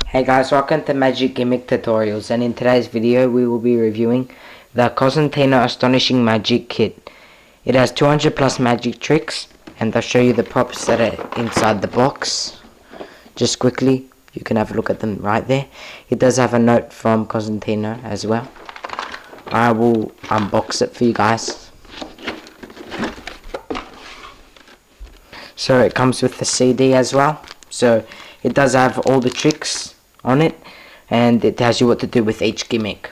Hey guys, welcome to Magic Gimmick Tutorials, and in today's video we will be reviewing the Cosentino Astonishing Magic Kit. It has 200 plus magic tricks, and I'll show you the props that are inside the box. Just quickly, you can have a look at them right there. It does have a note from Cosentino as well. I will unbox it for you guys. So it comes with the CD as well. So it does have all the tricks on it, and it tells you what to do with each gimmick.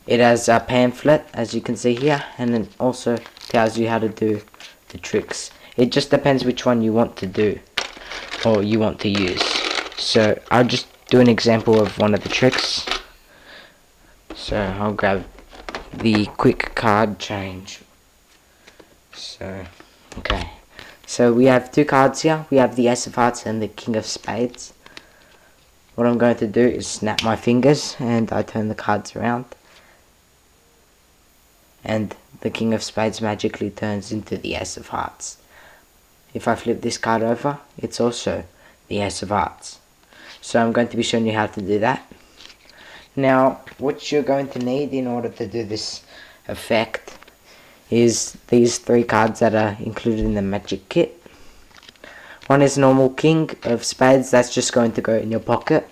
It has a pamphlet, as you can see here, and it also tells you how to do the tricks. It just depends which one you want to do or you want to use. So I'll just do an example of one of the tricks. So I'll grab the quick card change. So okay, so we have two cards here. We have the Ace of Hearts and the King of Spades. What I'm going to do is snap my fingers and I turn the cards around, and the King of Spades magically turns into the Ace of Hearts. If I flip this card over, it's also the Ace of Hearts. So I'm going to be showing you how to do that. Now, what you're going to need in order to do this effect is these three cards that are included in the magic kit. One is normal King of Spades, that's just going to go in your pocket.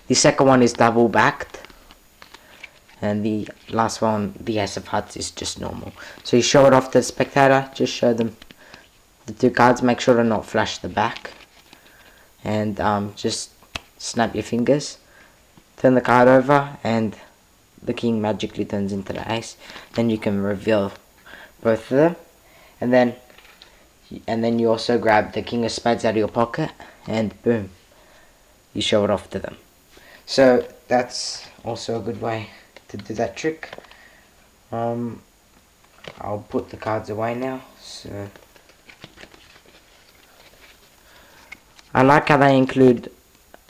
The second one is double backed, and the last one, the Ace of Hearts, is just normal. So you show it off to the spectator, just show them the two cards, make sure to not flash the back, and just snap your fingers, turn the card over, and the King magically turns into the Ace. Then you can reveal both of them, and then you also grab the King of Spades out of your pocket, and boom, you show it off to them. So that's also a good way to do that trick. I'll put the cards away now. So I like how they include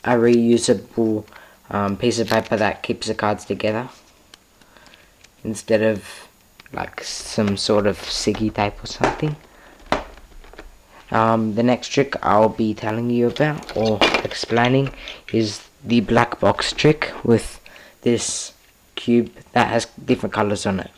a reusable piece of paper that keeps the cards together, instead of like some sort of sticky tape or something. The next trick I'll be telling you about or explaining is the black box trick with this cube that has different colors on it.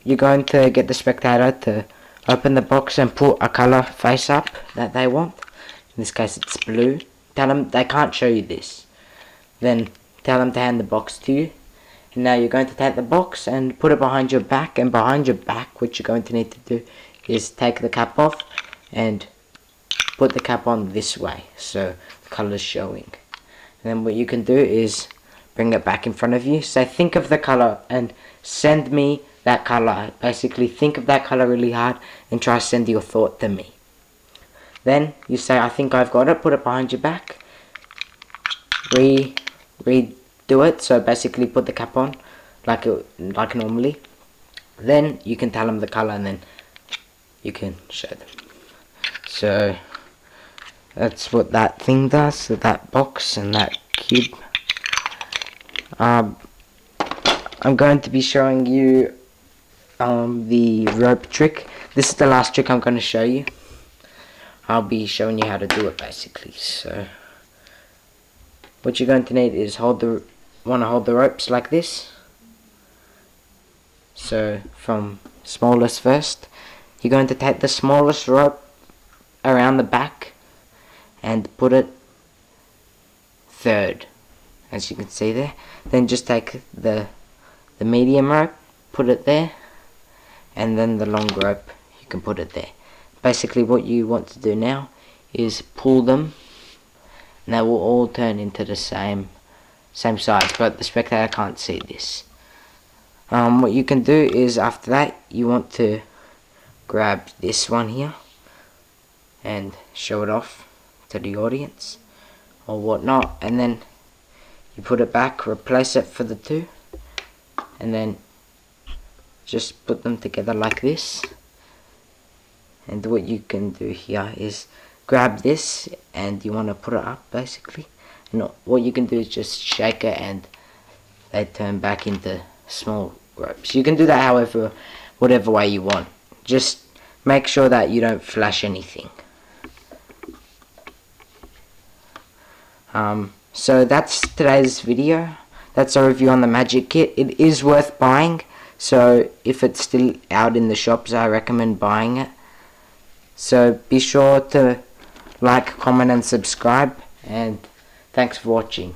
You're going to get the spectator to open the box and put a color face up that they want. In this case it's blue. Tell them they can't show you this. Then tell them to hand the box to you. And now you're going to take the box and put it behind your back, and behind your back what you're going to need to do is take the cap off and put the cap on this way, so the colour's showing. And then what you can do is bring it back in front of you. So think of the colour and send me that colour. Basically think of that colour really hard and try to send your thought to me. Then you say, I think I've got it, put it behind your back, redo it, so basically put the cap on like normally. Then you can tell them the colour, and then you can show them. So that's what that thing does, so that box and that cube. I'm going to be showing you the rope trick. This is the last trick I'm going to show you. I'll be showing you how to do it basically. So what you're going to need is hold the ropes like this. So from smallest first, you're going to take the smallest rope around the back and put it third, as you can see there. Then just take the medium rope, put it there, and then the long rope, you can put it there. Basically what you want to do now is pull them, and they will all turn into the same size, but the spectator can't see this. What you can do is, after that, you want to grab this one here and show it off to the audience or whatnot, and then you put it back, replace it for the two, and then just put them together like this. And what you can do here is grab this and you want to put it up basically, and what you can do is just shake it and they turn back into small ropes. You can do that whatever way you want. Just make sure that you don't flash anything. So that's today's video. That's a review on the Magic Kit. It is worth buying, so if it's still out in the shops, I recommend buying it. So be sure to like, comment and subscribe, and thanks for watching.